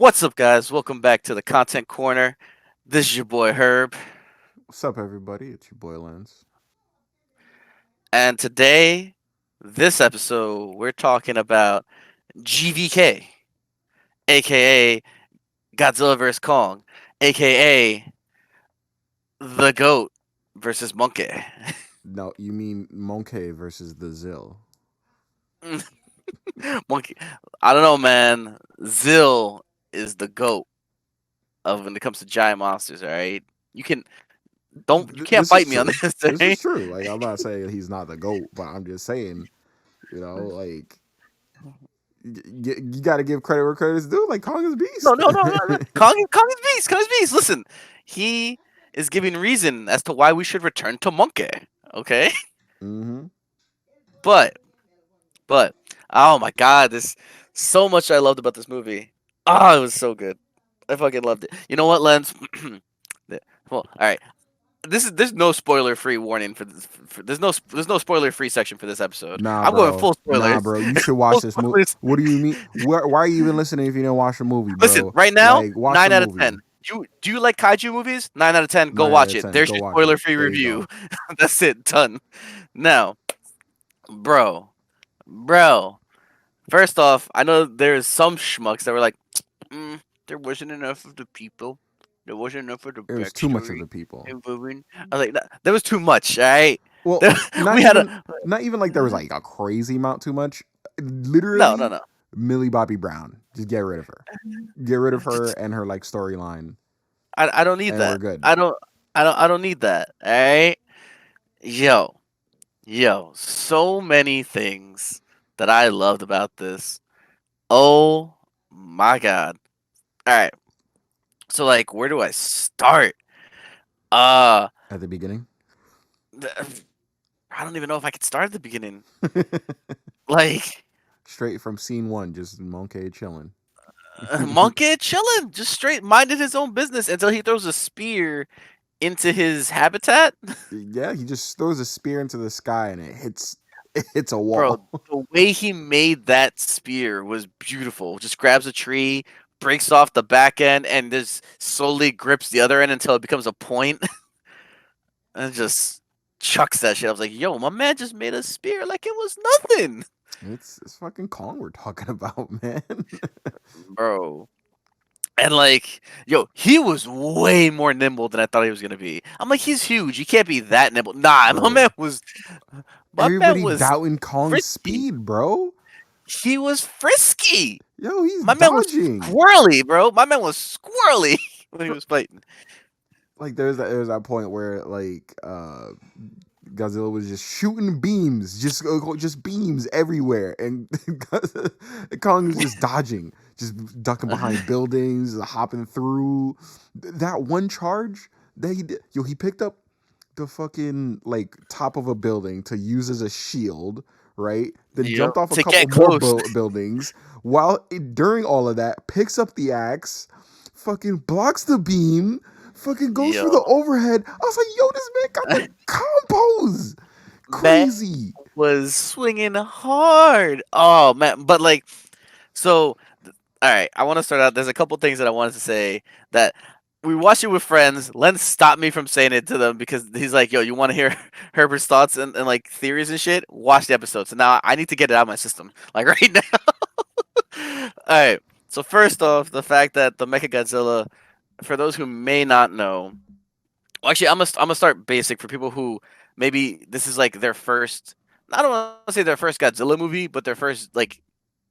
What's up, guys? Welcome back to the Content Corner. This is your boy Herb, What's up, everybody? It's your boy Lance. and today, this episode, we're talking about GVK, aka Godzilla vs Kong, aka the Goat versus Monkey. No, you mean Monkey versus the Zill. Monkey, I don't know, man. Zill is the Goat of when it comes to giant monsters. All right, you can you can't This is fight me on true. this. This is Right? true. Like, I'm not saying he's not the GOAT, but I'm just saying, like, you got to give credit where credit's due. Like, Kong is No, beast. no, no, no, no. Kong is beast. Kong is beast. Listen, he is giving reason as to why we should return to Monkey. Okay, hmm but but oh my god, this so much I loved about this movie. Oh, it was so good. I fucking loved it. You know what, Lens? Well, all right. There's no spoiler free warning for this. There's no spoiler free section for this episode. Nah, I'm going bro. full Nah, spoilers. bro. You should watch Full this movie. spoilers. What do you mean? Why are you even listening if you didn't watch the movie, Listen, bro? right now, Like, watch the 9 out of 10. movie. Do you like kaiju movies? 9 out of 10. Go 9 out watch of it. 10. There's Go your watch spoiler it. free There you review. go. That's it. Done. Now, bro, bro. First off, I know there's some schmucks that were like, there wasn't enough of the people. There wasn't enough of the It was too much of backstory. the people. Moving. I was like, there was too much. All right. Well, There, not we had even a not even like there was like a crazy amount too much. no, no, Literally, no. Millie Bobby Brown. Just get rid of her. Get rid of her and her like storyline, I don't need and we're that. good. I don't need that. All right. Yo, yo. So many things that I loved about this. Oh my god. All right. So like, where do I start? Uh, At the beginning, I don't even know if I could start at the beginning. Like, straight from scene one, just Monkey chilling. Monkey chilling, just straight minded his own business until he throws a spear into his habitat. Yeah, he just throws a spear into the sky and it hits a Bro, wall. the way he made that spear was beautiful. Just grabs a tree, breaks off the back end, and just slowly grips the other end until it becomes a point, and just chucks that shit. I was like, yo, my man just made a spear like it was nothing. It's fucking Kong we're talking about, man. Bro. And like, yo, he was way more nimble than I thought he was gonna be. I'm like, he's huge. He can't be that nimble. Nah, Bro, my man everybody was doubting Kong's frisky. speed, bro. He was frisky. Yo, he's My man was dodging. squirrely, bro. My man was squirrely when he was fighting. Like there's that point where Godzilla was just shooting beams, just beams everywhere, and Kong was just dodging, just ducking behind buildings, hopping through. That one charge that he did, yo, he picked up the fucking like top of a building to use as a shield, right? Then Yep. jumped off a To couple get more close. buildings. While during all of that, picks up the axe, fucking blocks the beam, fucking goes for the Yo, overhead. I was like, yo, this man got the combos. man Crazy. was swinging hard. Oh man, but like, so all right. I want to start out. There's a couple things that I wanted to say that we watched it with friends. Len stopped me from saying it to them because he's like, "Yo, you want to hear Herbert's thoughts and like theories and shit? Watch the episode." So now I need to get it out of my system, like right now. All right. So first off, the fact that the Mechagodzilla, for those who may not know, well, actually, I'm gonna start basic for people who maybe this is like their first. I don't want to say their first Godzilla movie, but their first like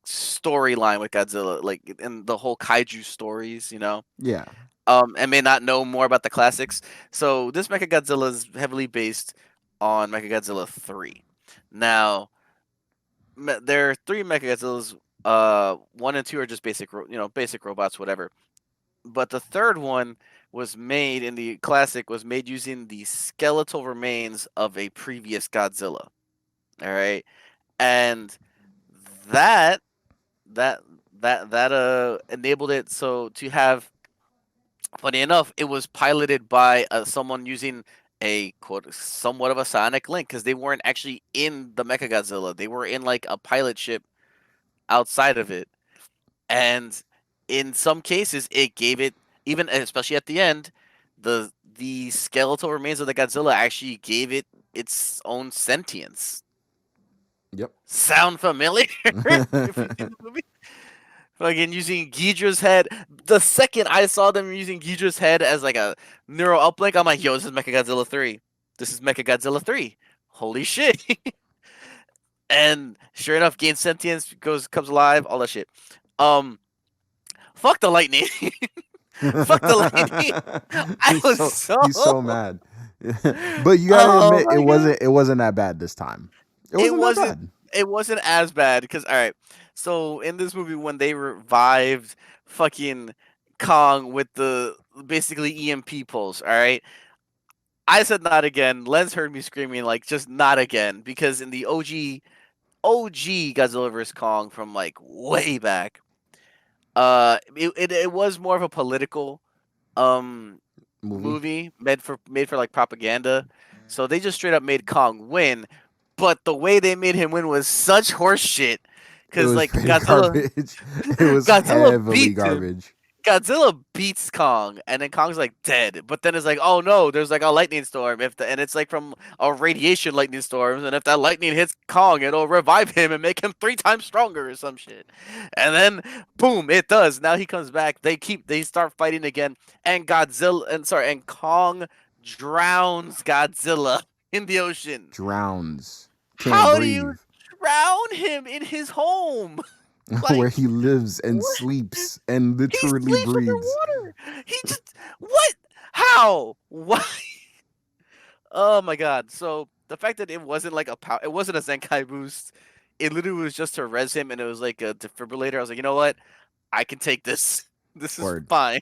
storyline with Godzilla, like in the whole kaiju stories, Yeah. and may not know more about the classics. So this Mechagodzilla is heavily based on Mechagodzilla 3. Now, there are three Mechagodzillas. One and two are just basic, basic robots, whatever. But the third one was made in the classic was made using the skeletal remains of a previous Godzilla. All right, and that that that enabled it so to have. Funny enough, it was piloted by someone using a quote somewhat of a sonic link because they weren't actually in the Mechagodzilla. They were in like a pilot ship outside of it, and in some cases it gave it, even especially at the end, the skeletal remains of the Godzilla actually gave it its own sentience. Yep. Sound familiar? If you've seen the movie, fucking using Ghidra's head. The second I saw them using Ghidra's head as like a neural uplink, I'm like, yo, this is Mechagodzilla 3. This is Mechagodzilla 3. Holy shit. And sure enough, gains sentience, comes alive, all that shit. Um, fuck the lightning. Fuck the lightning. I was so he's so mad. But you gotta oh admit my god. it wasn't that bad this time. It It wasn't that wasn't bad. it wasn't as bad because all right. So in this movie when they revived fucking Kong with the basically EMP pulse, all right? I said not again. Lens heard me screaming like just not again because in the OG Godzilla vs Kong from like way back, it was more of a political um Movie. movie made for like propaganda. So they just straight up made Kong win, but the way they made him win was such horse shit. It Cause was like pretty garbage. It was Godzilla heavily beats him. garbage. Godzilla beats Kong, and then Kong's like dead. But then it's like, oh no, there's like a lightning storm. And it's like from a radiation lightning storm, and if that lightning hits Kong, it'll revive him and make him 3 times stronger or some shit. And then boom, it does. Now he comes back. They start fighting again, and Kong drowns Godzilla in the ocean. Drowns. Can't How do you breathe. drown him in his home? Where Like he lives and what? sleeps and He literally sleeps breathes. underwater. He just what? How? Why? Oh my god! So the fact that it wasn't like it wasn't a Zenkai boost. It literally was just to res him, and it was like a defibrillator. I was like, you know what? I can take this. This is Word. fine.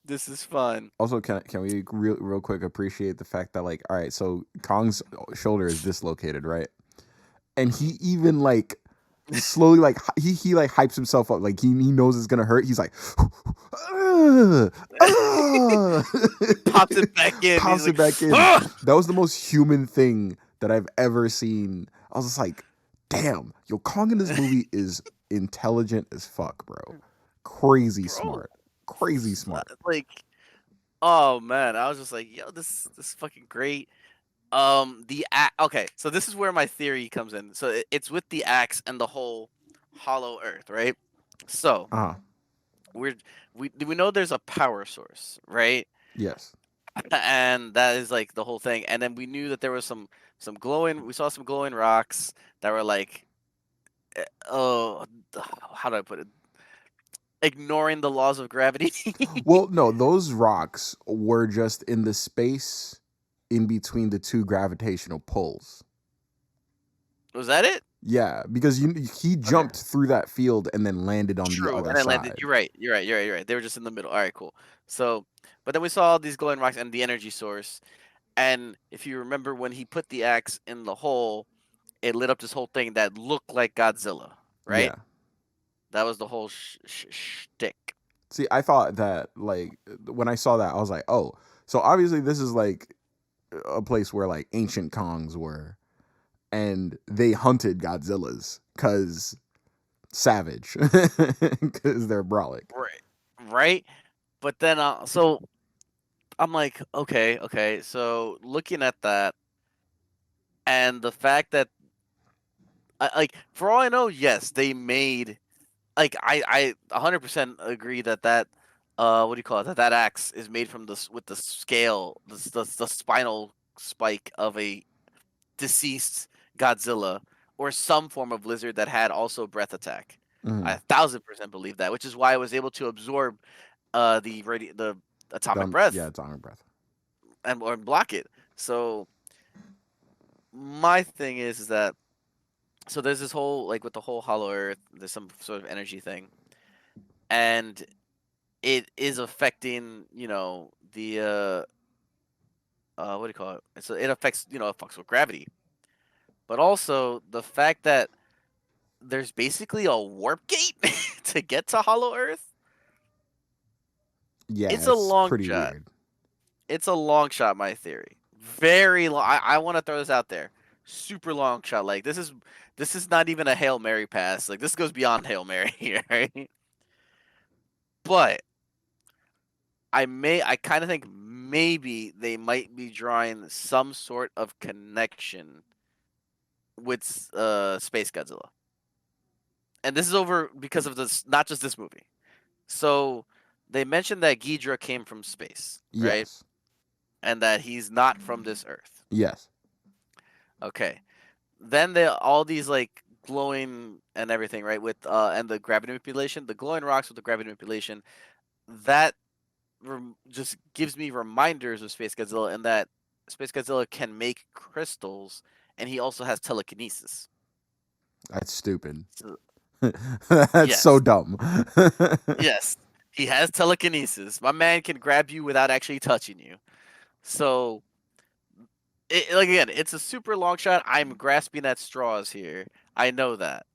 This is fun. Also, can we real quick appreciate the fact that, like, all right, so Kong's shoulder is dislocated, right? And he even like slowly like he like hypes himself up, like he knows it's gonna hurt. He's like, "Ugh, ugh." Pops it back in. He's Pops it like, back in. "Ugh!" That was the most human thing that I've ever seen. I was just like, damn, yo, Kong in this movie is intelligent as fuck, bro. Crazy Bro, smart. Crazy smart. like, oh man, I was just like, yo, this is fucking great. Okay, so this is where my theory comes in. So it's with the axe and the whole hollow earth, right? So Uh-huh. we're we know there's a power source, right? Yes. And that is like the whole thing. And then we knew that there was some glowing. We saw some glowing rocks that were like, oh, how do I put it? Ignoring the laws of gravity. Well, no, those rocks were just in the space in between the two gravitational pulls. Was that it? Yeah, because he Okay. jumped through that field and then landed on the True, other and I landed. side. You're right. You're right. You're right. You're right. They were just in the middle. All right, cool. So, but then we saw these glowing rocks and the energy source. And if you remember when he put the axe in the hole, it lit up this whole thing that looked like Godzilla, right? Yeah. That was the whole shtick. See, I thought that like when I saw that, I was like, oh, so obviously this is like a place where like ancient Kongs were, and they hunted Godzillas because savage, because they're brolic. Right. Right. But then, so I'm like, okay, okay. So looking at that and the fact that, like, for all I know, yes, they made like I 100% agree that what do you call it, that axe is made from this with the scale the spinal spike of a deceased Godzilla or some form of lizard that had also breath attack. I Mm-hmm. 1,000% believe that, which is why I was able to absorb the atomic Yeah, breath it's on breath. and or block it. So my thing is that so there's this whole like with the whole hollow earth, there's some sort of energy thing, and it is affecting the what do you call it? So it affects it fucks with gravity, but also the fact that there's basically a warp gate to get to Hollow Earth. Yeah, It's a it's long pretty shot. weird. It's a long shot. My theory, very long. I want to throw this out there. Super long shot. Like this is not even a Hail Mary pass. Like this goes beyond Hail Mary here, right? But I kind of think maybe they might be drawing some sort of connection with Space Godzilla, and this is over because of this, not just this movie. So they mentioned that Ghidra came from space, right? Yes. And that he's not from this Earth. Yes. Okay. Then they all these like glowing and everything, right? With and the gravity manipulation, the glowing rocks with the gravity manipulation, that just gives me reminders of Space Godzilla, and that Space Godzilla can make crystals, and he also has telekinesis. That's stupid. So, That's so yes, dumb. yes, he has telekinesis. My man can grab you without actually touching you. So, like again, it's a super long shot. I'm grasping at straws here. I know that,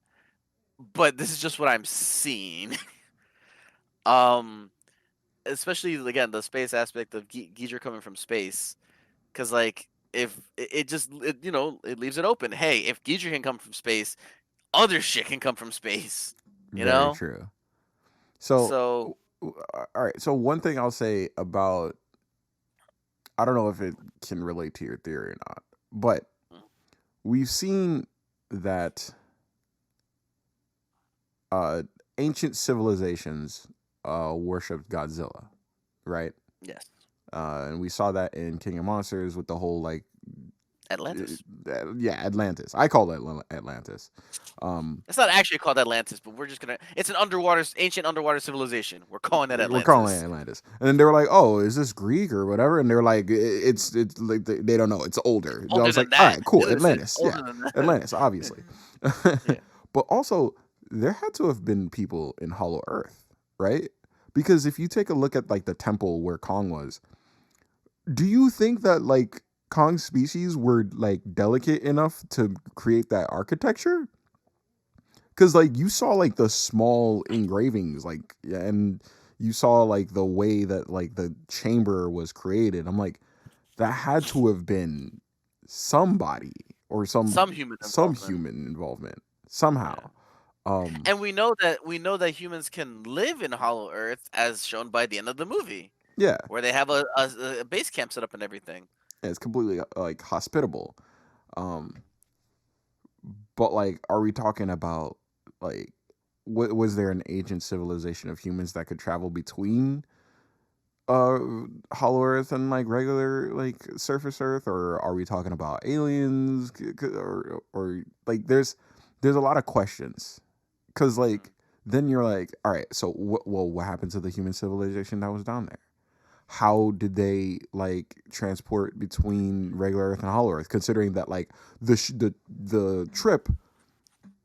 but this is just what I'm seeing. um, Especially again the space aspect of Geezer coming from space, because like if it leaves it open. Hey, if Geezer can come from space, other shit can come from space. You Very know. true. So, So all right. So one thing I'll say about, I don't know if it can relate to your theory or not, but we've seen that uh, ancient civilizations worshipped Godzilla, right? yes, And we saw that in King of Monsters with the whole like, Atlantis. yeah, Atlantis. I call it Atlantis. Um, It's not actually called Atlantis, but we're just gonna. It's an underwater, ancient underwater civilization. We're calling it we're calling it Atlantis. Atlantis. And then they were like, "Oh, is this Greek or whatever?" And they were like, "It's like they don't know. It's older." I Older was like, than "All that. right, cool, Listen, Atlantis, yeah, older than that. Atlantis, obviously." Yeah. But also, there had to have been people in Hollow Earth, right? Because if you take a look at like the temple where Kong was, do you think that like Kong's species were like delicate enough to create that architecture? Because like you saw like the small engravings, like, yeah, and you saw like the way that like the chamber was created. I'm like, that had to have been somebody or Some human some involvement. human involvement somehow. Yeah. um And we know that humans can live in Hollow Earth, as shown by the end of the movie, yeah, where they have a base camp set up and everything. it's completely like hospitable. um but like, are we talking about like, was there an ancient civilization of humans that could travel between uh hollow earth and like regular like surface earth, or are we talking about aliens? Or like, there's a lot of questions, because Mhm. like, then you're like, all right, so what happened to the human civilization that was down there? How did they like transport between regular earth and hollow earth, considering that like the trip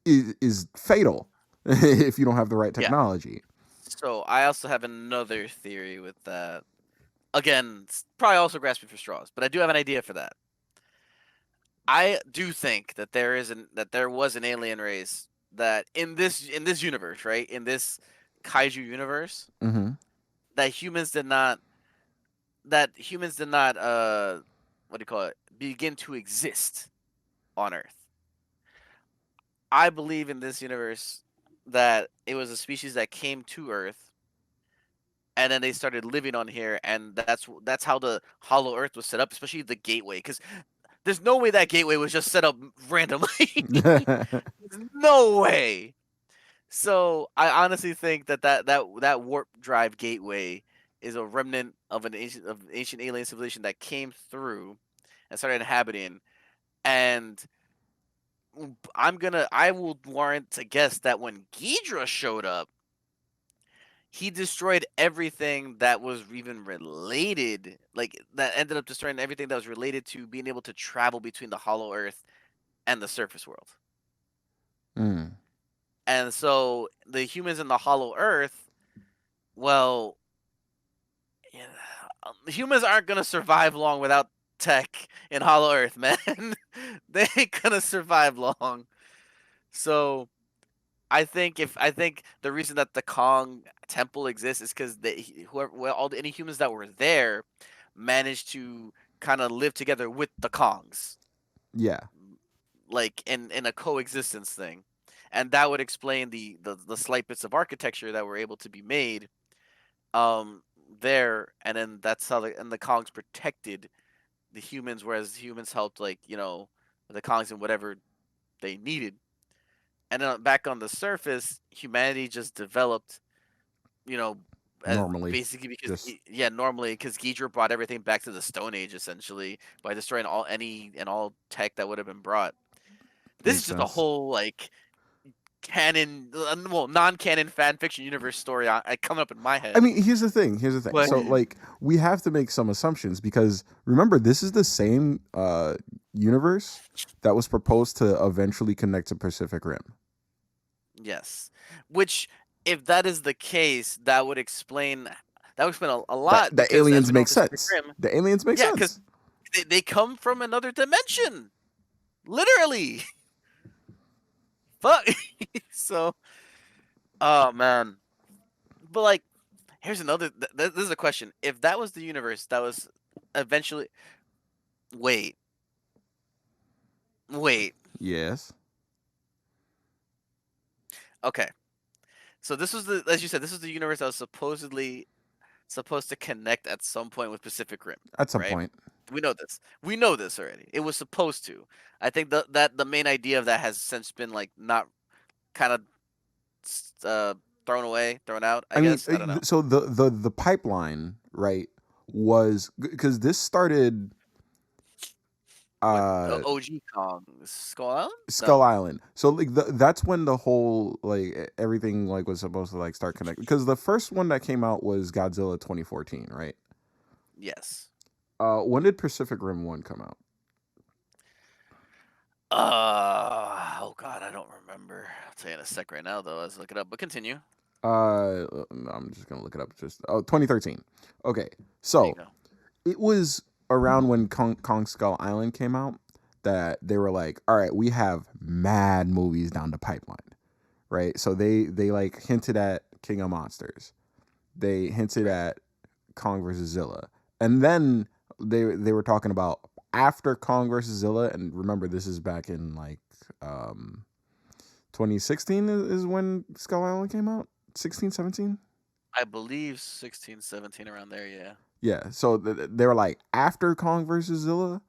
is fatal if you don't have the right Yeah. technology. So I also have another theory with that. Again, it's probably also grasping for straws, but I do have an idea for that. I do think that there was an alien race that in this universe, right? In this kaiju universe, Mm-hmm. that humans did not what do you call it? Begin to exist on Earth. I believe in this universe that it was a species that came to Earth, and then they started living on here, and that's how the Hollow Earth was set up, especially the gateway, because there's no way that gateway was just set up randomly. There's no way. So I honestly think that warp drive gateway is a remnant of an ancient alien civilization that came through and started inhabiting. And I will warrant to guess that when Ghidra showed up, he destroyed everything that was even related, like that ended up destroying everything that was related to being able to travel between the Hollow Earth and the surface world. Mm. And so the humans in the Hollow Earth, well, yeah, humans aren't gonna survive long without tech in Hollow Earth, man. They ain't gonna survive long. So I think the reason that the Kong temple exists is because whoever any humans that were there managed to kind of live together with the Kongs, Yeah. like in a coexistence thing, and that would explain the slight bits of architecture that were able to be made um there, and then that's how the Kongs protected the humans, whereas the humans helped, like, the Kongs in whatever they needed. And then back on the surface, humanity just developed, you know, as Normally, basically because just yeah, normally because Ghidra brought everything back to the Stone Age essentially by destroying all tech that would have been brought. This is makes just a sense. whole like canon, well, non-canon fan fiction universe story coming up in my I head. mean, here's the thing. Here's the thing. But So, like, we have to make some assumptions because remember, this is the same universe that was proposed to eventually connect to Pacific Rim. yes, which if that is the case, that would explain a That lot the because as aliens we know, make in Pacific sense. Rim, The aliens make yeah, because sense. they come from another dimension, literally. Fuck. So, oh man, but like, here's another. This is a question. If that was the universe that was eventually, wait, wait, Yes, okay. So this was as you said, this was the universe that was supposedly supposed to connect at some point with Pacific Rim, at some right? point. We know this. We know this already. It was supposed to. I think that the main idea of that has since been like not kind of uh thrown away, thrown out. I I mean, guess I don't know. so the pipeline, right, was because this started With uh OG Kong, Skull Island? Skull No. Island. So like that's when the whole everything like was supposed to like start connecting because the first one that came out was Godzilla 2014, right? Yes. When did Pacific Rim 1 come out? Oh god, I don't remember. I'll tell you in a sec right now though. Let's look it up. But continue. I'm just gonna look it up. Just 2013. Okay, There you so go. it was around when Kong Skull Island came out that they were like, all right, we have mad movies down the pipeline, right? So they like hinted at King of Monsters. They hinted Right. at Kong versus Zilla, and then they were talking about after Kong versus Zilla. And remember, this is back in like um 2016 is when Skull Island came out. 16, 17. I believe 16, 17 around there, yeah. Yeah. So they were like after Kong versus Zilla,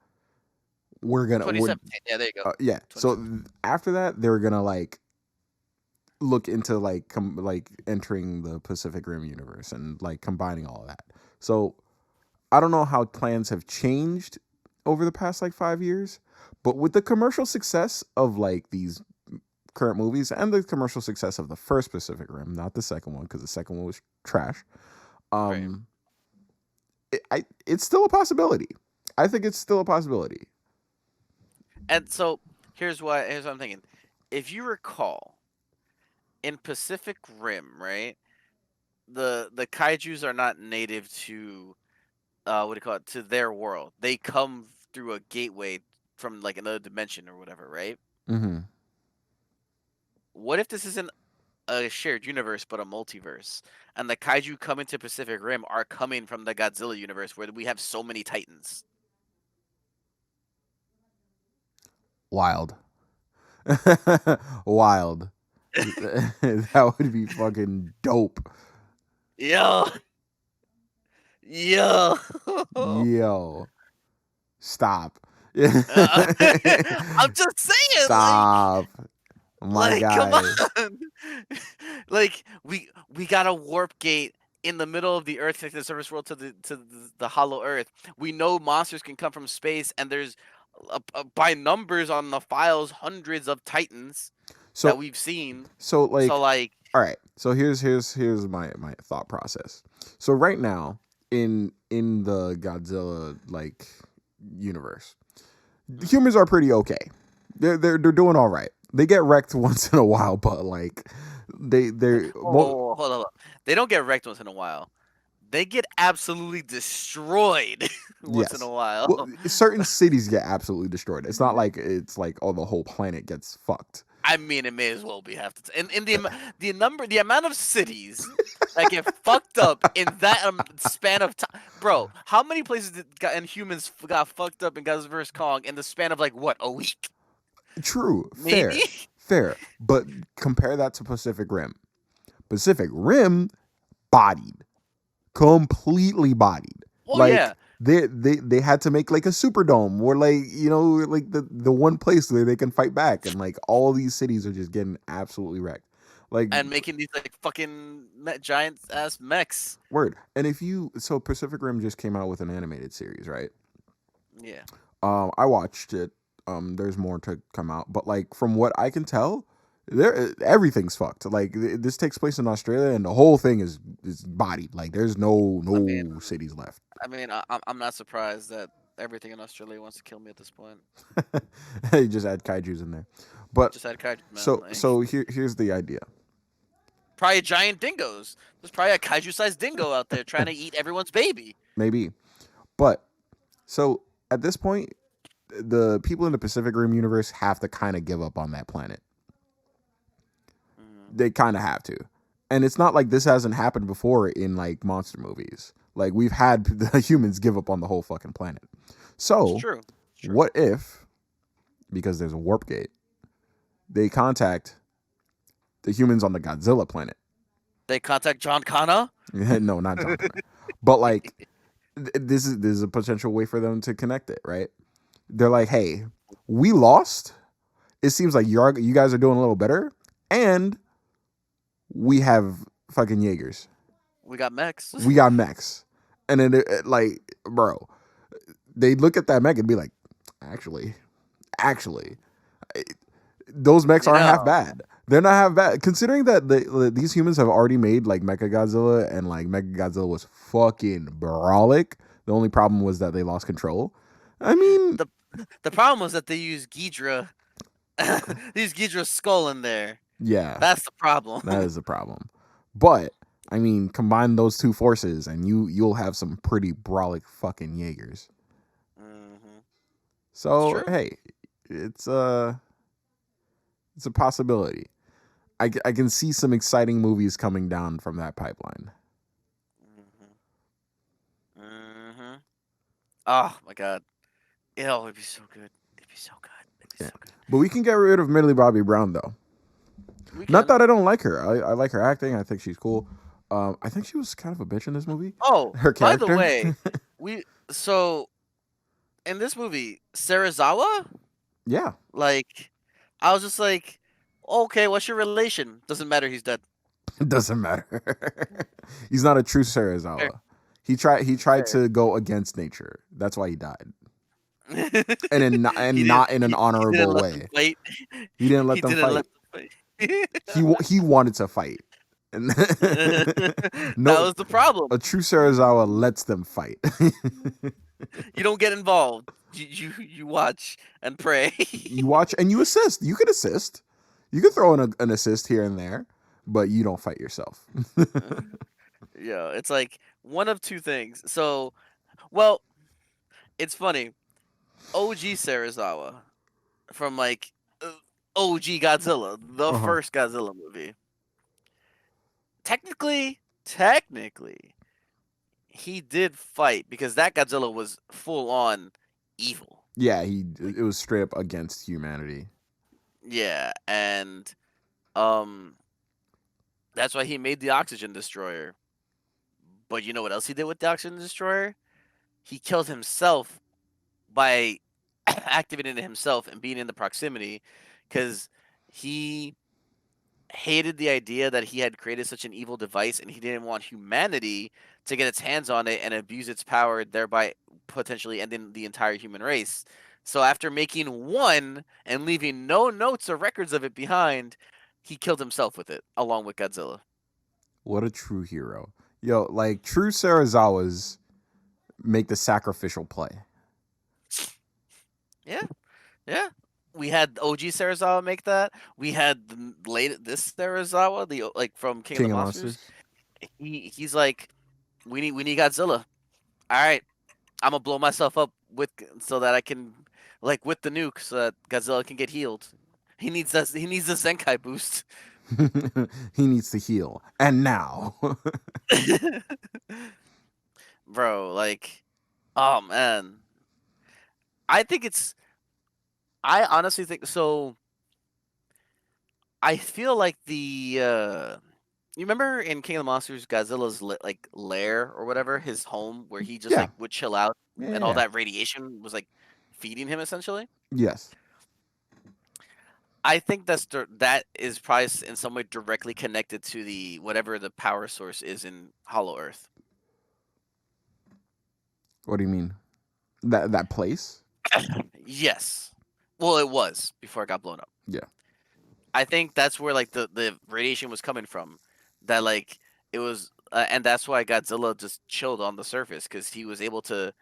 we're 2017. Yeah, there you go. yeah. So 2017. after that, they were gonna like look into like like entering the Pacific Rim universe and like combining all of that. So I don't know how plans have changed over the past like 5 years, but with the commercial success of like these current movies and the commercial success of the first Pacific Rim, not the second one because the second one was trash. Right. Um, it's still a possibility. I think it's still a possibility. And so here's what I'm thinking. If you recall, in Pacific Rim, right, the kaijus are not native to what do you call it, to their world. They come through a gateway from like another dimension or whatever, right? Hmm. What if this isn't a shared universe but a multiverse, and the kaiju coming to Pacific Rim are coming from the Godzilla universe where we have so many titans? Wild. Wild. That would be fucking dope. Yo, yo. Yo, stop. Uh, I'm just saying, Stop, my come guy. on, like we got a warp gate in the middle of the Earth, like the surface world to the hollow Earth. We know monsters can come from space, and there's by numbers on the files hundreds of titans that So, we've seen. So like, like, all right. So here's my thought process. So right now in the Godzilla like universe, the mhm. humans are pretty okay. They're doing all right. They get wrecked once in a while, but like they're Hold on. They don't get wrecked once in a while. They get absolutely destroyed once in a yes. Well, while. certain cities get absolutely destroyed. It's not like it's like oh the whole planet gets fucked. I mean, it may as well be half the time. In the amount of cities that get fucked up in that span of time, bro. How many places and humans got fucked up in Godzilla vs Kong in the span of like what, a week, True, maybe? fair. But compare that to Pacific Rim. Pacific Rim bodied. completely bodied. Oh Like yeah, they had to make like a superdome or like like the one place where they can fight back, and like all these cities are just getting absolutely wrecked. Like and making these like fucking giant ass mechs. word. And if you so Pacific Rim just came out with an animated series, right? Yeah. I watched it. There's more to come out, but like from what I can tell, there everything's fucked. Like this takes place in Australia, and the whole thing is bodied. Like there's I mean, no cities left. I'm not surprised that everything in Australia wants to kill me at this point. You just add kaiju's in there, but Just had kaiju, man. so Like here's the idea. probably giant dingoes. There's probably a kaiju-sized dingo out there trying to eat everyone's baby. Maybe, but so at this point, the people in the Pacific Rim universe have to kind of give up on that planet. Mm, They kind of have to. And it's not like this hasn't happened before in like monster movies. Like we've had the humans give up on the whole fucking planet. it's So, true. It's true. what if, because there's a warp gate, they contact the humans on the Godzilla planet? They contact John Connor. No, not John Connor. But like this is a potential way for them to connect it, right? They're like, "Hey, we lost. It seems like you guys are doing a little better, and we have fucking Jaegers. We got mechs. We got mechs." And then like, bro, they look at that mech and be like, actually, those mechs You aren't half know, bad. They're not half bad, considering that these humans have already made like Mecha Godzilla, and like Mecha Godzilla was fucking brolic. The only problem was that they lost control. I mean, the the problem was that they used Ghidra. They used Ghidra's skull in there. yeah, That's the problem. that is a problem. But I mean, combine those two forces, and you'll have some pretty brolic fucking Jaegers. Hmm. It's So true. hey, it's it's a possibility. I can see some exciting movies coming down from that pipeline. Hmm. Hmm. Oh my god. It'd be so good. It'd be so good. It'd be Yeah. so good. But we can get rid of Millie Bobby Brown though. We Not can. that I don't like her. I like her acting. I think she's cool. I think she was kind of a bitch in this movie. Oh, Her by the character. way, we so in this movie, Serizawa, Yeah, like, I was just like, okay, what's your relation? Doesn't matter. He's dead. it doesn't matter. He's not a true Fair. Serizawa. He tried Fair. to go against nature. That's why he died. he And didn't. not in an He didn't honorable let them way. fight. He didn't let He them didn't fight. let them He fight. wanted to fight. And That no, was the problem. a true Serizawa lets them fight. You don't get involved. You watch and pray. You watch and you assist. You could assist. You could throw in an assist here and there, but you don't fight yourself. Yeah, it's like one of two things. So, well, it's funny. OG Serizawa from like OG Godzilla, the Uh-huh. first Godzilla movie. Technically, he did fight because that Godzilla was full on evil. Yeah, Like, it was straight up against humanity. yeah, and um, that's why he made the oxygen destroyer. But you know what else he did with the oxygen destroyer? He killed himself by activating it himself and being in the proximity because he hated the idea that he had created such an evil device and he didn't want humanity to get its hands on it and abuse its power, thereby potentially ending the entire human race. So after making one and leaving no notes or records of it behind, he killed himself with it along with Godzilla. What a true hero. Yo, like true Serizawas make the sacrificial play. Yeah, yeah. We had OG Sarazawa make that. We had the late this Sarazawa, the like from King of the King of Monsters. Monsters. He's like, we need Godzilla. All right, I'm gonna blow myself up with so that I can like with the nuke so that Godzilla can get healed. He needs that. He needs the Zenkai boost. He needs to heal. And now. Bro, like, oh man, I think it's. I honestly think so. I feel like the You remember in King of the Monsters, Godzilla's like lair or whatever, his home where he just Yeah, like would chill out, yeah, and yeah, all yeah. that radiation was like feeding him essentially. Yes. I think that is probably in some way directly connected to the whatever the power source is in Hollow Earth. What do you mean? That place? Yes. Well, it was before it got blown up. Yeah. I think that's where like the radiation was coming from. That like it was, and that's why Godzilla just chilled on the surface because he was able to,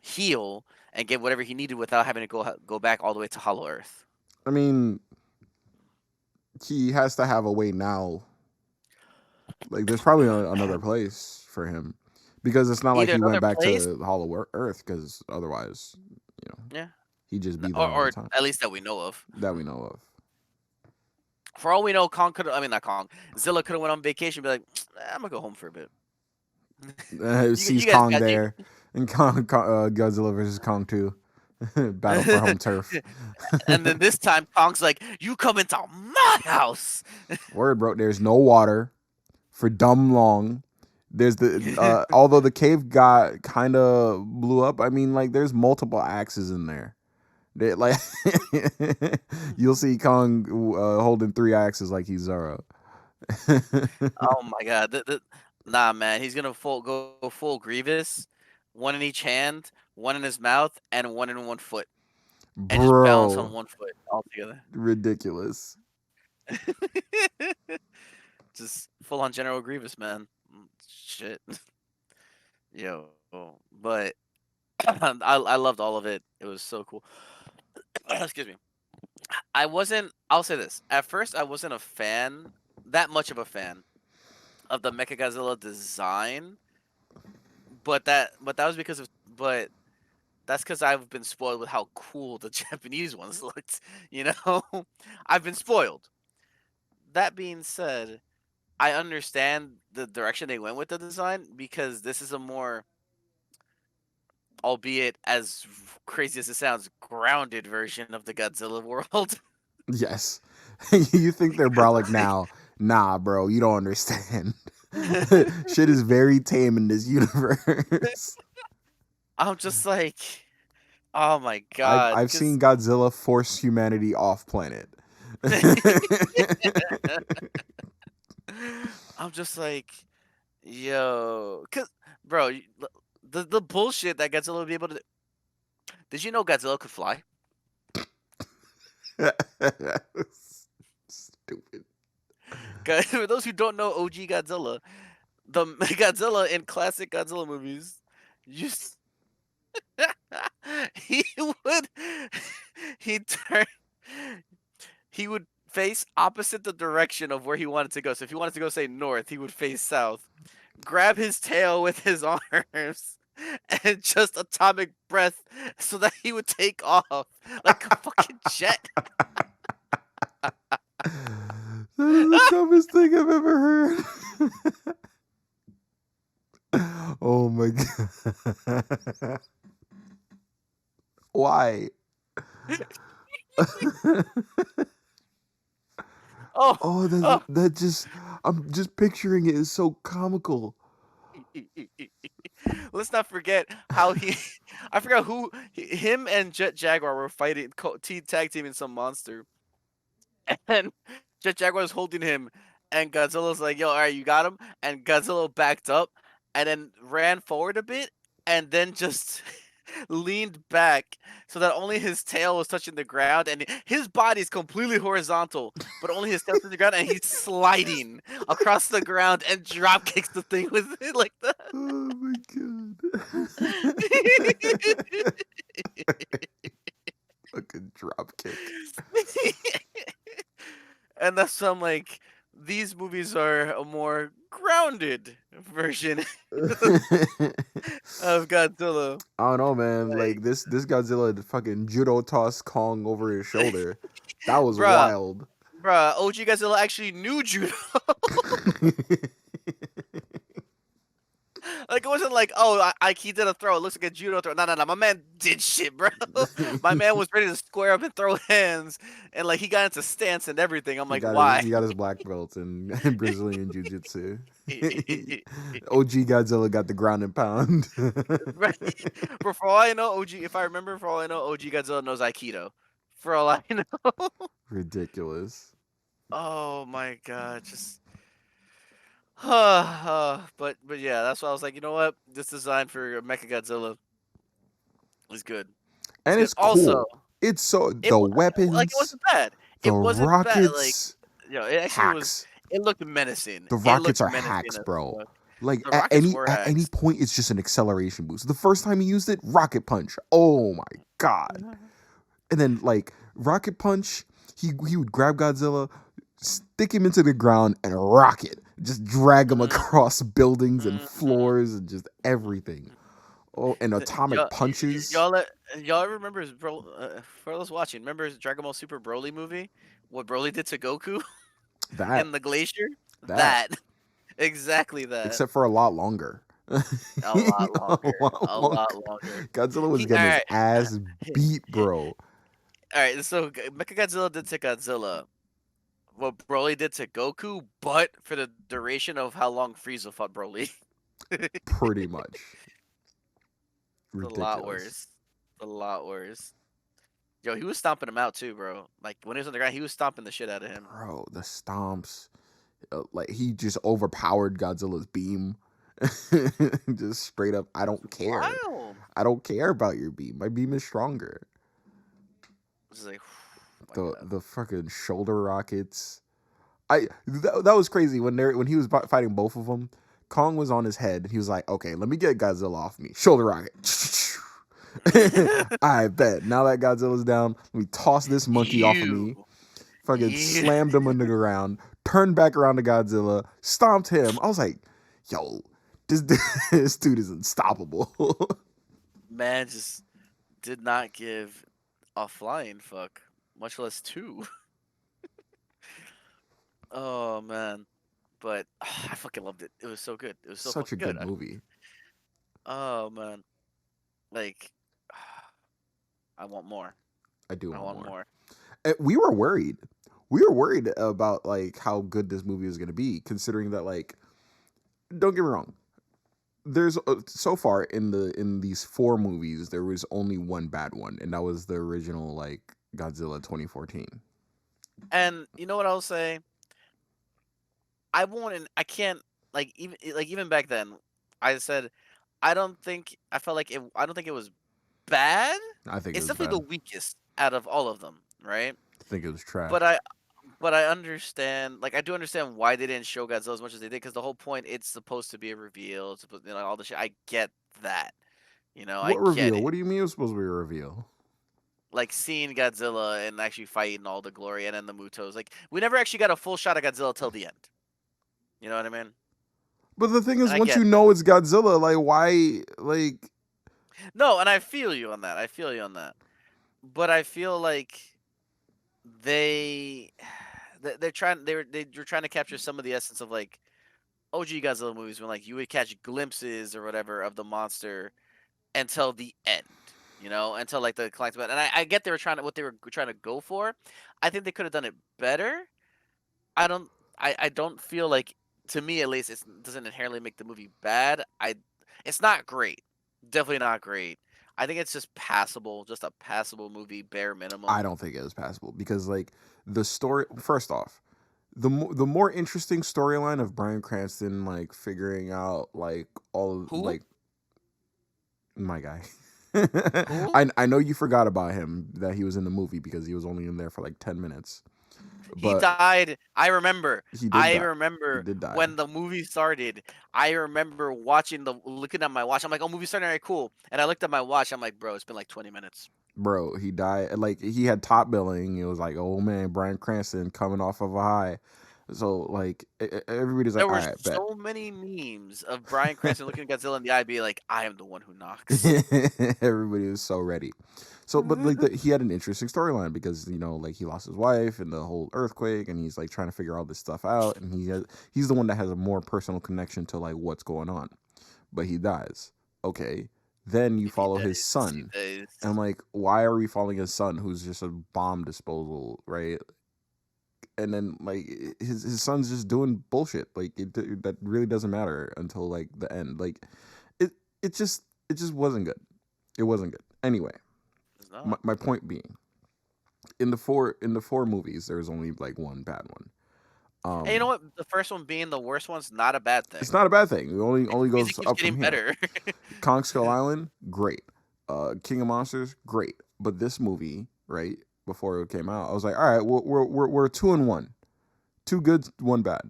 heal and get whatever he needed without having to go back all the way to Hollow Earth. I mean, he has to have a way now. Like, there's probably another place for him because it's not like Either he went another back place, to Hollow Earth because otherwise, you know, yeah, he'd just be there all the or time at least that we know of. that we know of. For all we know, Kong could. I mean, not Kong. Zilla could have went on vacation, and be like, I'm gonna go home for a bit. Sees You guys Kong got you. there, and Godzilla versus Kong 2, battle for home turf. And then this time, Kong's like, "You come into my house." Word, bro. There's no water for dumb long. There's the although the cave got kind of blew up. I mean, like there's multiple axes in there. They, like you'll see Kong holding three axes like he's Zoro. Oh my god, nah, man, he's gonna go full Grievous, one in each hand, one in his mouth, and one in one foot, and just balance on Bro, one foot all together. ridiculous. Just full on General Grievous, man. Shit, yo, but I loved all of it. It was so cool. Excuse me. I wasn't. I'll say this. At first, I wasn't a fan, that much of a fan of the Mechagodzilla design, but that was because of but that's because I've been spoiled with how cool the Japanese ones looked. You know, I've been spoiled. That being said, I understand the direction they went with the design because this is a more, albeit as crazy as it sounds, grounded version of the Godzilla world. Yes. You think they're brolic now. Nah, bro, you don't understand. Shit is very tame in this universe. I'm just like, oh my I've god, I've because seen Godzilla force humanity off planet. I'm just like, yo, cause bro, the bullshit that Godzilla would be able to. Did you know Godzilla could fly? Stupid. For those who don't know OG Godzilla, the Godzilla in classic Godzilla movies, used he would he turn he would face opposite the direction of where he wanted to go. So if he wanted to go say north, he would face south. Grab his tail with his arms and just atomic breath so that he would take off like a fucking jet. That is the dumbest thing I've ever heard. Oh my god. Why? Oh, Oh, oh. that just I'm just picturing it is so comical. Let's not forget how he. I forgot who him and Jet Jaguar were fighting, tag teaming some monster, and Jet Jaguar was holding him, and Godzilla's like, "Yo, all right, you got him." And Godzilla backed up, and then ran forward a bit, and then just leaned back so that only his tail was touching the ground, and his body is completely horizontal, but only his tail touching the ground, and he's sliding across the ground and drop kicks the thing with it like that. Oh my god. Fucking drop kick. And that's why I'm like, these movies are a more grounded version of Godzilla. I don't know, man. Like, Like this Godzilla fucking judo toss Kong over his shoulder. That was bruh, wild. bruh, OG Godzilla actually knew judo. Like it wasn't like, oh, he did a throw. It looks like a judo throw. No, no, no. My man did shit, bro. My man was ready to square up and throw hands, and like he got into stance and everything. I'm like, why? He got his black belt in Brazilian Jiu Jitsu. OG Godzilla got the ground and pound. Right. But for all I know, OG, if I remember, for all I know, OG Godzilla knows Aikido. For all I know. Ridiculous. Oh my god, just but yeah, that's why I was like, you know what? This design for Mecha Godzilla is good. It's And good. it's Also, cool. It's so it the like it weapons, wasn't bad. the It wasn't bad. Like rockets, it actually was. hacks. It looked menacing. The It rockets looked are menacing hacks, as bro. fuck. Like The rockets were at any hacks. point, it's just an acceleration boost. The first time he used it, rocket punch. Oh my god! And then like rocket punch, he would grab Godzilla, stick him into the ground, and rocket, just drag him Mhm, across buildings and mhm. floors and just everything. Oh, and atomic punches. Y'all, y'all remember, bro? For those watching, remember Dragon Ball Super Broly movie? What Broly did to Goku That in the glacier? that, That exactly that. except for a lot longer. A lot A longer. lot A lot longer. longer. Godzilla was He getting all his right. ass beat, All bro. right. So Mechagodzilla did to Godzilla what Broly did to Goku, but for the duration of how long Frieza fought Broly. Pretty much A lot ridiculous, worse. A lot worse. Yo, he was stomping him out too, bro. Like when he was on the ground, he was stomping the shit out of him. bro. The stomps, like he just overpowered Godzilla's beam. Just straight up, I don't care. Wild. I don't care about your beam. My beam is stronger. It's like, oh my god. The fucking shoulder rockets. That was crazy when he was fighting both of them. Kong was on his head. He was like, "Okay, let me get Godzilla off me." Shoulder rocket. I bet. Now that Godzilla's down, let me toss this monkey off of you, me. Fucking you, slammed him into the ground. Turned back around to Godzilla. Stomped him. I was like, "Yo, this this dude is unstoppable." man, just did not give a flying fuck, much less two. Oh man, but I fucking loved it. It was so good. It was so Such a fucking good. good movie. Oh man, like I want more. I do I want want more. more. We were worried. We were worried about like how good this movie was going to be, considering that like, don't get me wrong, there's so far in these four movies there was only one bad one, and that was the original like Godzilla 2014. And you know what I'll say? I won't. I can't. Like even back then, I said I don't think I felt like it. I don't think it was bad. I think it It's was definitely bad. the weakest out of all of them, right? I think it was trash. But I understand. Like I do understand why they didn't show Godzilla as much as they did, because the whole point it's supposed to be a reveal. It's supposed, all the shit. I get that. I What get reveal? it. What do you mean it was supposed to be a reveal? Like seeing Godzilla and actually fighting all the glory, and then the Mutos. Like we never actually got a full shot of Godzilla till the end. You know what I mean? But the thing And is, I once get you that. know it's Godzilla, like why, like No, and I feel you on that. I feel you on that. But I feel like they they're trying to capture some of the essence of like OG Godzilla movies, when like you would catch glimpses or whatever of the monster until the end. Until like the collectible. And I get they were trying to what they were trying to go for. I think they could have done it better. I don't I don't feel like, to me at least, it doesn't inherently make the movie bad. It's not great. Definitely not great. I think it's just passable, just a passable movie, bare I minimum. don't think it was passable because like the story. First off, the more interesting storyline of Bryan Cranston like figuring out like all Who? like my guy. Who? I know you forgot about him that he was in the movie because he was only in there for like 10 minutes, He but died. I remember. he did I die. He remember did die, when the movie started. I remember looking at my watch. I'm like, "Oh, movie starting, alright, cool." And I looked at my watch. I'm like, "Bro, it's been like 20 minutes." bro. He died. Like he had top billing. It was like, oh man, Bryan Cranston coming off of a high. So like everybody's There like, all were right, bet. so many memes of Bryan Cranston looking at Godzilla in the eye, being like, "I am the one who knocks." Everybody was so ready. So, but like he had an interesting storyline because like he lost his wife and the whole earthquake, and he's like trying to figure all this stuff out, and he's the one that has a more personal connection to like what's going on. but he dies. Okay. Then you If he follow his dies, he son. And I'm dies. like, why are we following his son who's just a bomb disposal, right? And then like his son's just doing bullshit. Like that really doesn't matter until like the end. Like it it just wasn't good. It wasn't good. Anyway, It's not. my point being, in the four movies, there's only like one bad one. And you know Um, what? The first one being the worst one's not a bad it's thing. not a bad thing. It It only just means it goes keeps up from getting here. better. Kong Skull Island, great. King of Monsters, great. But this movie, right before it came out, I was like, all right, we're 2-1, two good, one bad.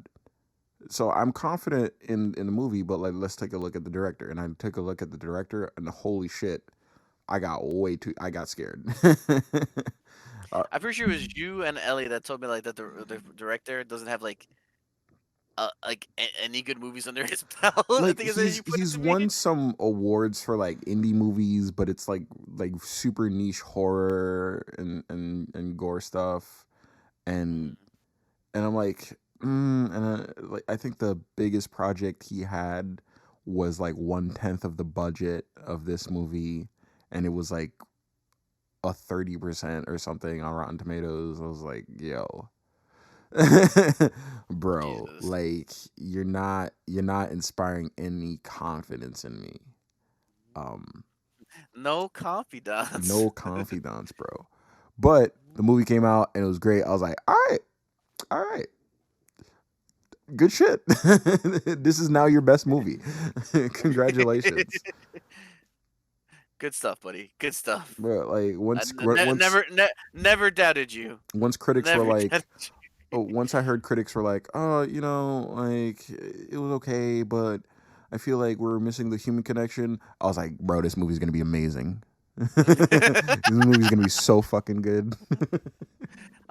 So I'm confident in the movie, but like let's take a look at the director. And I took a look at the director, and holy shit, I got scared. uh, I'm pretty sure it was you and Ellie that told me like that the director doesn't have like any good movies under his belt. I like think is that you put it he's to me. won some awards for like indie movies, but it's like super niche horror and gore stuff, and Mm. and I'm like, like I think the biggest project he had was like 1/10 of the budget of this movie, and it was like a 30% or something on Rotten Tomatoes. I was like, yo, bro, Jesus. like you're not inspiring any confidence in me. Um, No confidants. no confidence, bro. But the movie came out and it was great. I was like, all right, good shit. This is now your best movie. Congratulations, Good stuff, buddy. Good stuff. bro. Like I never doubted you. once critics were Never like, doubted oh, once I heard critics were like, oh, you know, like it was okay, but I feel like we're missing the human connection. I was like, bro, this movie's gonna be amazing. you. This movie's gonna be so fucking good.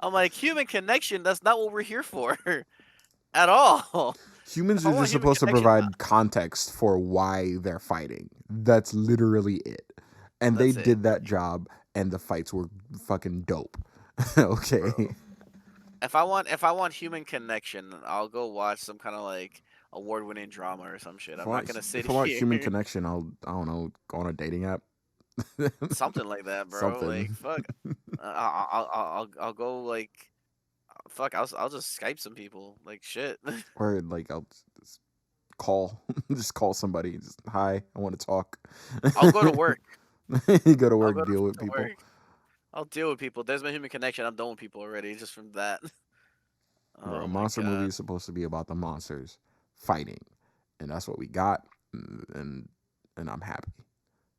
I'm like human connection. That's not what we're here for at all. Humans If I are just want human supposed to connection, provide context for why they're fighting. That's literally it. And they that's it, did that job, and the fights were fucking dope. Okay. bro. If I want human connection, I'll go watch some kind of like award-winning drama or some shit. I'm not gonna sit If I want here. human connection, I don't know, go on a dating app. Something like that, bro. Like Something. fuck. I'll go like fuck. I'll just Skype some people. Like shit. Or like I'll just call, just call somebody. Just, hi, I want to talk. I'll go to work. You go to I'll work, go deal with to people. work. I'll deal with people. There's my human connection. I'm done with people already just from that. Bro, a Oh my monster movie god. is supposed to be about the monsters fighting, and that's what we got. And and I'm happy.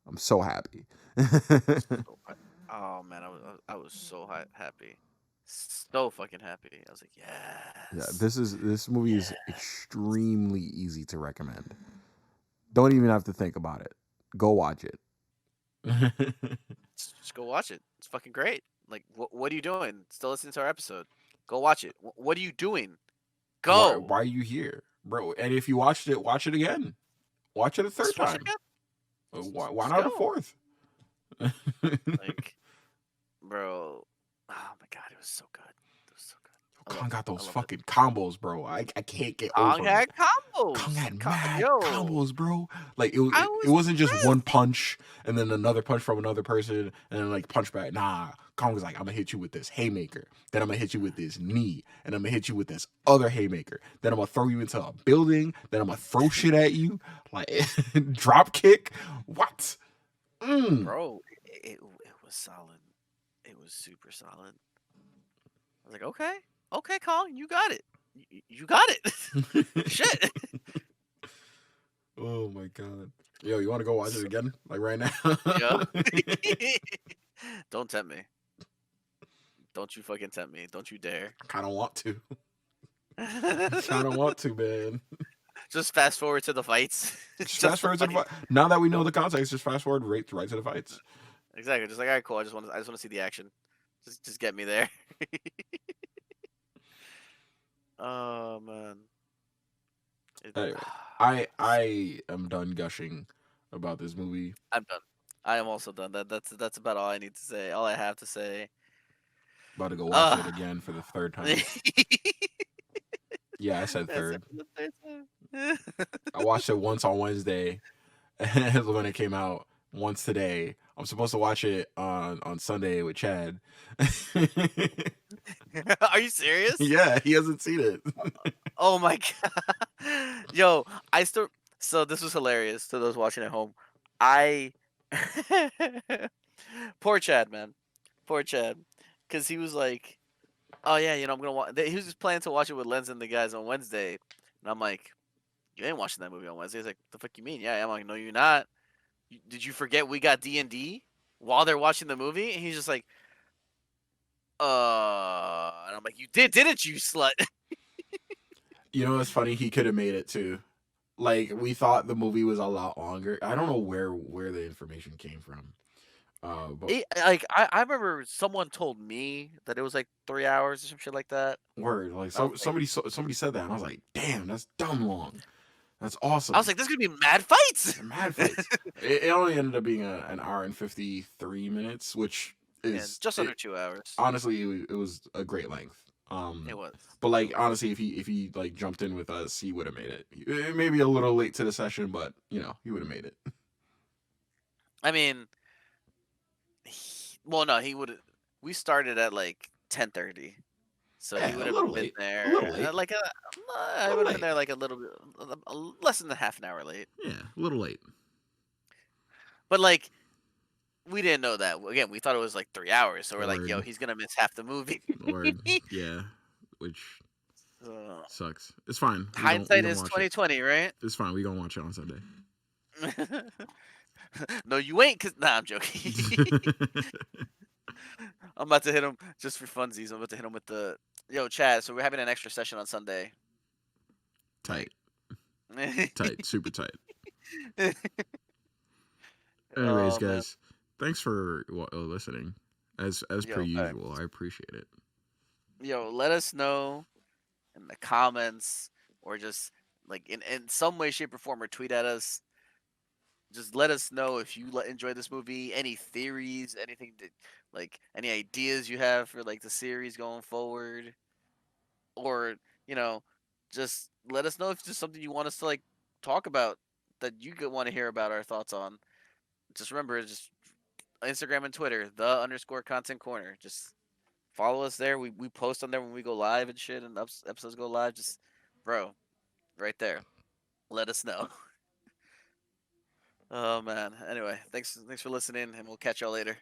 I'm so happy. So oh man, I was so happy, so fucking happy. I was like, Yeah, yes, this movie is yeah. extremely easy to recommend. Don't even have to think about it. Go watch it. Just go watch it. It's fucking great. Like, what are you doing? Still listening to our episode? Go watch it. What are you doing? Go. Why are you here, bro? And if you watched it, watch it again. Watch it a third Just watch it time. again. Why Just not a go. fourth? Like, bro. Oh my god, it was so good. It was so good. I Kong loved it. got I those loved it. fucking combos, bro. I can't get Kong over it. had Kong combos. had mad Yo, combos, bro. Like I it was wasn't just one impressed. punch and then another punch from another person and then like punch back. Nah, Kong was like, I'm gonna hit you with this haymaker. Then I'm gonna hit you with this knee, and I'm gonna hit you with this other haymaker. Then I'm gonna throw you into a building. Then I'm gonna throw shit at you, like drop kick. What? Mm. Bro, it was solid. It was super solid. I was like, okay, okay, Kong, you got it. You got it. Shit. Oh my god. Yo, you want to go watch it So, again? Like right now? yo, don't tempt me. Don't you fucking tempt me. Don't you dare. I kind of want to. I kind of want to, man. Just fast forward to the fights. Just Just fast the forward to the fights. fight. Now that we know the context, just fast forward right to the fights. Exactly. Just like, all right, cool. I just want to see the action. Just get me there. Oh man. It, Anyway, I am done gushing about this movie. I'm done. I am also done. That's about all I need to say. All I have to say. About to go watch it Uh again for the third time. That's Yeah, I said it third. for the third time. I watched it once on Wednesday. when it came out once today. I'm supposed to watch it on Sunday with Chad. Are you serious? Yeah, he hasn't seen it. Oh my god. Yo, I still so this was hilarious to those watching at home. I poor Chad, man. Poor Chad. Cuz he was like, "Oh yeah, I'm going to watch." He was just planning to watch it with Lenz and the guys on Wednesday. And I'm like, "You ain't watching that movie on Wednesday." He's like, "The fuck you mean?" Yeah, I'm like, "No, you're not. Did you forget we got D&D while they're watching the movie?" And he's just like, and I'm like, "You didn't you, slut?" You know, it's funny. He could have made it too. Like we thought the movie was a lot longer. I don't know where the information came from. But I remember someone told me that it was like 3 hours or some shit like that. word, like I was like, somebody said that, and I was like, damn, that's dumb long. That's I was awesome. like, "This is gonna be mad fights." Mad fights. It only ended up being an hour and 53 minutes, which Yeah, is just under it. 2 hours. Honestly, it was a great length. It was. But It like was. honestly, if he like jumped in with us, he would have made it. Maybe a little late to the session, but he would have made it. I mean, well, no, he would. We started at like 10:30, so he Yeah, would a have little been late. A little there late. like A I little would have been late. there like a little bit, less than a half an hour late. Yeah, a little late. But like, we didn't know that. Again, we thought it was like 3 hours, so we're like, "Yo, Word. he's gonna miss half the movie." Word. Yeah. Which So, sucks. It's fine. We hindsight gonna is watch it. 2020, right? It's fine. We gonna watch it on Sunday. No, you ain't. Cause nah, I'm joking. I'm about to hit him just for funsies. I'm about to hit him with the yo, Chad. So we're having an extra session on Sunday. Like, Tight. Tight. Super tight. Anyways, oh man, guys, thanks for listening. As per yo, usual, facts. I appreciate it. Yo, let us know in the comments or just like in some way, shape, or form, or tweet at us. Just let us know if you enjoy this movie, any theories, anything that, like any ideas you have for like the series going forward, or you know, just let us know if there's something you want us to like talk about that you want to hear about our thoughts on. Just remember, just Instagram and Twitter, the underscore content corner. Just follow us there. We post on there when we go live and shit, and episodes go live. Just bro, right there. Let us know. Oh man. Anyway, thanks for listening, and we'll catch y'all later.